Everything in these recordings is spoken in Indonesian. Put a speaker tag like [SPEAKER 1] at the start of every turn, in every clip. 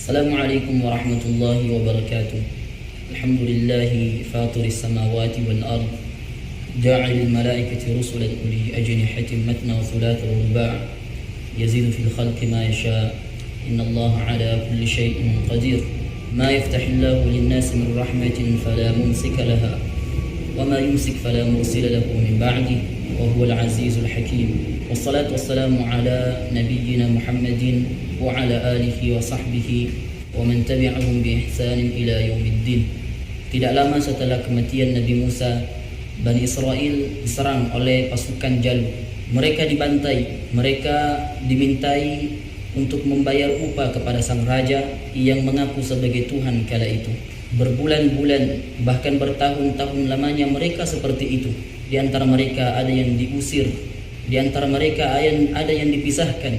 [SPEAKER 1] Assalamualaikum warahmatullahi wabarakatuh. Alhamdulillahi fatiris samawati wal ard, ja'alil malaikati rusulan uli ajnihatin matna wa thulatha wa ruba', yazidu fil khalqi ma yasha', innallaha ala kulli shay'in qadir. Ma yaftahillahu lin-nasi min rahmatin fala mumsika laha, wa ma yumsik fala mursila lahu min ba'dihi, wa huwal azizul hakim. Wassalatu wassalamu ala nabiyyina Muhammadin wa ala alihi wa sahbihi wa man tabi'ahum bi ihsanin ila yaumiddin. Tidak lama setelah kematian Nabi Musa, Bani Israel diserang oleh pasukan Jalut. Mereka dibantai, mereka dimintai untuk membayar upah kepada sang raja yang mengaku sebagai Tuhan kala itu. Berbulan-bulan, bahkan bertahun-tahun lamanya mereka seperti itu. Di antara mereka ada yang diusir, di antara mereka ada yang dipisahkan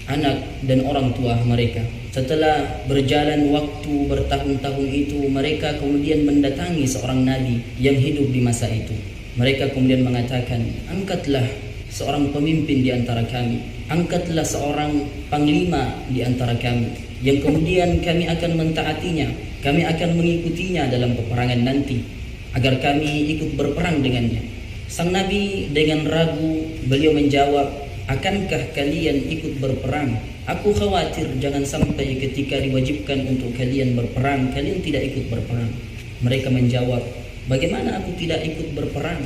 [SPEAKER 1] anak dan orang tua mereka. Setelah berjalan waktu bertahun-tahun itu, mereka kemudian mendatangi seorang nabi yang hidup di masa itu. Mereka kemudian mengatakan, angkatlah seorang pemimpin di antara kami, angkatlah seorang panglima di antara kami, yang kemudian kami akan mentaatinya, kami akan mengikutinya dalam peperangan nanti, agar kami ikut berperang dengannya. Sang Nabi dengan ragu, beliau menjawab, akankah kalian ikut berperang? Aku khawatir jangan sampai ketika diwajibkan untuk kalian berperang, kalian tidak ikut berperang. Mereka menjawab, bagaimana aku tidak ikut berperang?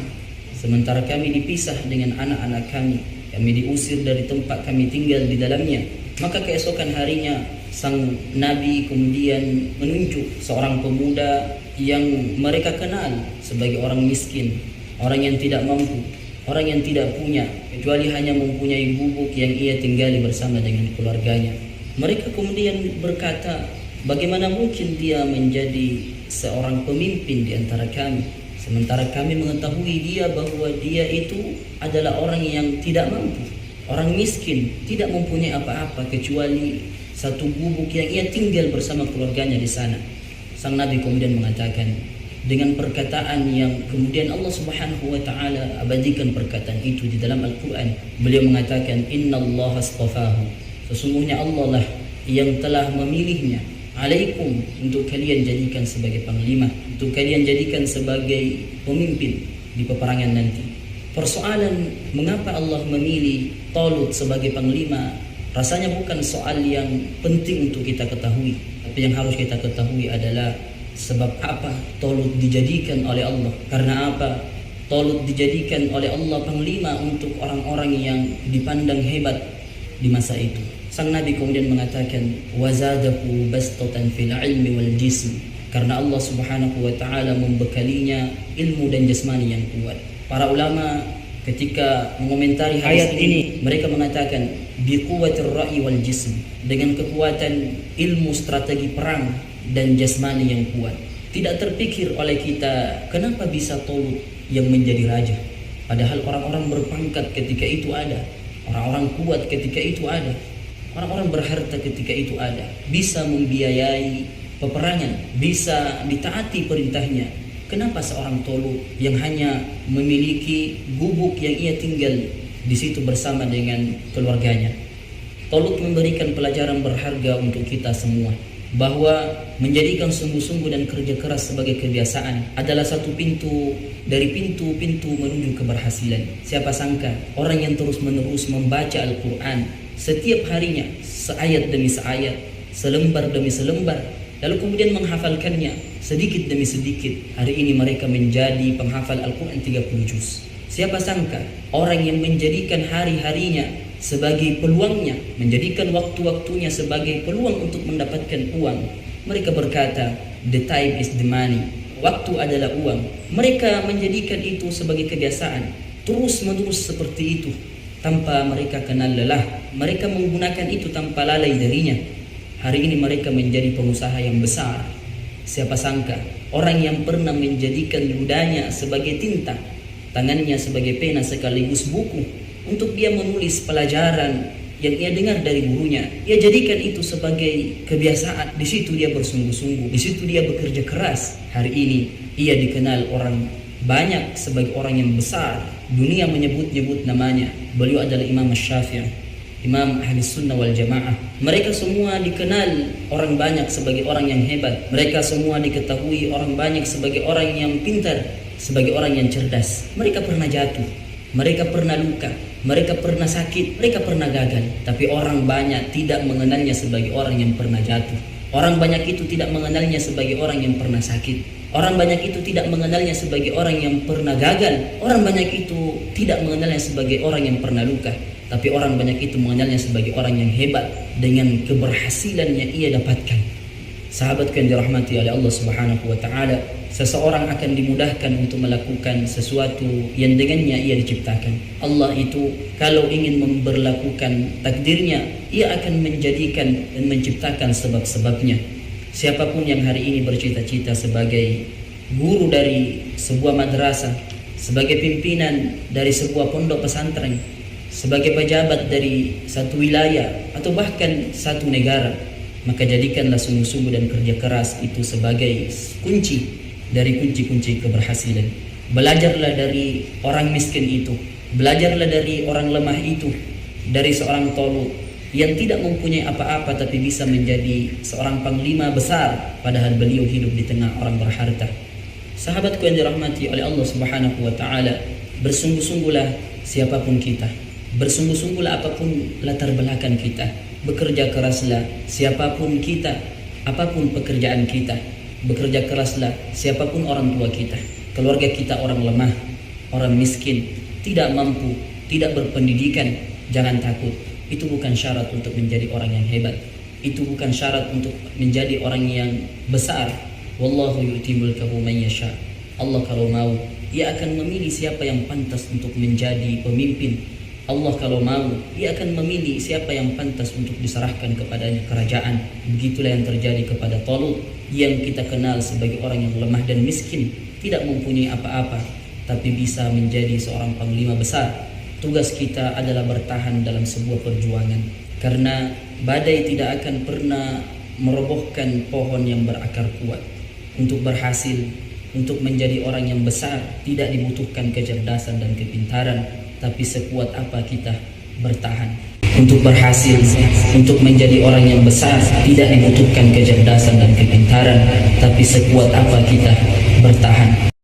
[SPEAKER 1] Sementara kami dipisah dengan anak-anak kami diusir dari tempat kami tinggal di dalamnya. Maka keesokan harinya, sang Nabi kemudian menunjuk seorang pemuda yang mereka kenal sebagai orang miskin, orang yang tidak mampu, orang yang tidak punya, kecuali hanya mempunyai gubuk yang ia tinggali bersama dengan keluarganya. Mereka kemudian berkata, bagaimana mungkin dia menjadi seorang pemimpin di antara kami, sementara kami mengetahui dia bahwa dia itu adalah orang yang tidak mampu, orang miskin, tidak mempunyai apa-apa kecuali satu gubuk yang ia tinggal bersama keluarganya di sana. Sang Nabi kemudian mengatakan, dengan perkataan yang kemudian Allah Subhanahu wa taala abadikan perkataan itu di dalam Al-Qur'an. Beliau mengatakan, innallaha astafahu, sesungguhnya Allah lah yang telah memilihnya, alaikum, untuk kalian jadikan sebagai panglima, untuk kalian jadikan sebagai pemimpin di peperangan nanti. Persoalan mengapa Allah memilih Talut sebagai panglima rasanya bukan soal yang penting untuk kita ketahui, tapi yang harus kita ketahui adalah sebab apa Talut dijadikan oleh Allah? Karena apa Talut dijadikan oleh Allah panglima untuk orang-orang yang dipandang hebat di masa itu? Sang Nabi kemudian mengatakan, wazadahu bastatan fil ilmi wal jism, karena Allah Subhanahu wa taala membekalinya ilmu dan jasmani yang kuat. Para ulama ketika mengomentari ayat ini, mereka mengatakan biquwatir ra'i wal jism, dengan kekuatan ilmu strategi perang dan jasmani yang kuat. Tidak terpikir oleh kita kenapa bisa Talut yang menjadi raja, padahal orang-orang berpangkat ketika itu ada, orang-orang kuat ketika itu ada, orang-orang berharta ketika itu ada, bisa membiayai peperangan, bisa ditaati perintahnya. Kenapa seorang Talut yang hanya memiliki gubuk yang ia tinggal di situ bersama dengan keluarganya? Talut memberikan pelajaran berharga untuk kita semua, bahwa menjadikan sungguh-sungguh dan kerja keras sebagai kebiasaan adalah satu pintu dari pintu-pintu menuju keberhasilan. Siapa sangka orang yang terus-menerus membaca Al-Quran setiap harinya, seayat demi seayat, selembar demi selembar, lalu kemudian menghafalkannya sedikit demi sedikit, hari ini mereka menjadi penghafal Al-Quran 30 juz. Siapa sangka orang yang menjadikan hari-harinya sebagai peluangnya, menjadikan waktu-waktunya sebagai peluang untuk mendapatkan uang. Mereka berkata, the time is the money, waktu adalah uang. Mereka menjadikan itu sebagai kebiasaan, terus-menerus seperti itu, tanpa mereka kenal lelah. Mereka menggunakan itu tanpa lalai darinya. Hari ini mereka menjadi pengusaha yang besar. Siapa sangka orang yang pernah menjadikan ludahnya sebagai tinta, tangannya sebagai pena sekaligus buku, untuk dia menulis pelajaran yang ia dengar dari gurunya, ia jadikan itu sebagai kebiasaan. Di situ dia bersungguh-sungguh, di situ dia bekerja keras. Hari ini ia dikenal orang banyak sebagai orang yang besar. Dunia menyebut-nyebut namanya. Beliau adalah Imam Syafi'i. imam ahli sunnah wal jamaah. Mereka semua dikenal orang banyak sebagai orang yang hebat. Mereka semua diketahui orang banyak sebagai orang yang pintar, sebagai orang yang cerdas. Mereka pernah jatuh, mereka pernah luka, mereka pernah sakit, mereka pernah gagal. Tapi orang banyak tidak mengenalnya sebagai orang yang pernah jatuh. Orang banyak itu tidak mengenalnya sebagai orang yang pernah sakit. Orang banyak itu tidak mengenalnya sebagai orang yang pernah gagal. Orang banyak itu tidak mengenalnya sebagai orang yang pernah luka. Tapi orang banyak itu mengenalnya sebagai orang yang hebat dengan keberhasilan yang ia dapatkan. Sahabatku yang dirahmati oleh Allah Subhanahu wa taala, seseorang akan dimudahkan untuk melakukan sesuatu yang dengannya ia diciptakan. Allah itu kalau ingin memberlakukan takdirnya, ia akan menjadikan dan menciptakan sebab-sebabnya. Siapapun yang hari ini bercita-cita sebagai guru dari sebuah madrasah, sebagai pimpinan dari sebuah pondok pesantren, sebagai pejabat dari satu wilayah atau bahkan satu negara, maka jadikanlah sungguh-sungguh dan kerja keras itu sebagai kunci dari kunci-kunci keberhasilan. Belajarlah dari orang miskin itu, belajarlah dari orang lemah itu, dari seorang tolol yang tidak mempunyai apa-apa tapi bisa menjadi seorang panglima besar padahal beliau hidup di tengah orang berharta. Sahabatku yang dirahmati oleh Allah Subhanahu wa taala, bersungguh-sungguhlah siapapun kita, bersungguh-sungguhlah apapun latar belakang kita, bekerja keraslah siapapun kita, apapun pekerjaan kita, bekerja keraslah siapapun orang tua kita, keluarga kita orang lemah, orang miskin, tidak mampu, tidak berpendidikan, jangan takut. Itu bukan syarat untuk menjadi orang yang hebat. Itu bukan syarat untuk menjadi orang yang besar. Wallahu yu'ti mulkahu man yasha. Allah kalau mau, ia akan memilih siapa yang pantas untuk menjadi pemimpin. Allah kalau mau, ia akan memilih siapa yang pantas untuk diserahkan kepadanya kerajaan. Begitulah yang terjadi kepada Talut yang kita kenal sebagai orang yang lemah dan miskin, tidak mempunyai apa-apa, tapi bisa menjadi seorang panglima besar. Tugas kita adalah bertahan dalam sebuah perjuangan, karena badai tidak akan pernah merobohkan pohon yang berakar kuat. Untuk berhasil, untuk menjadi orang yang besar, tidak dibutuhkan kecerdasan dan kepintaran, tapi sekuat apa kita bertahan. Untuk berhasil, untuk menjadi orang yang besar, tidak dibutuhkan kecerdasan dan kepintaran, tapi sekuat apa kita bertahan.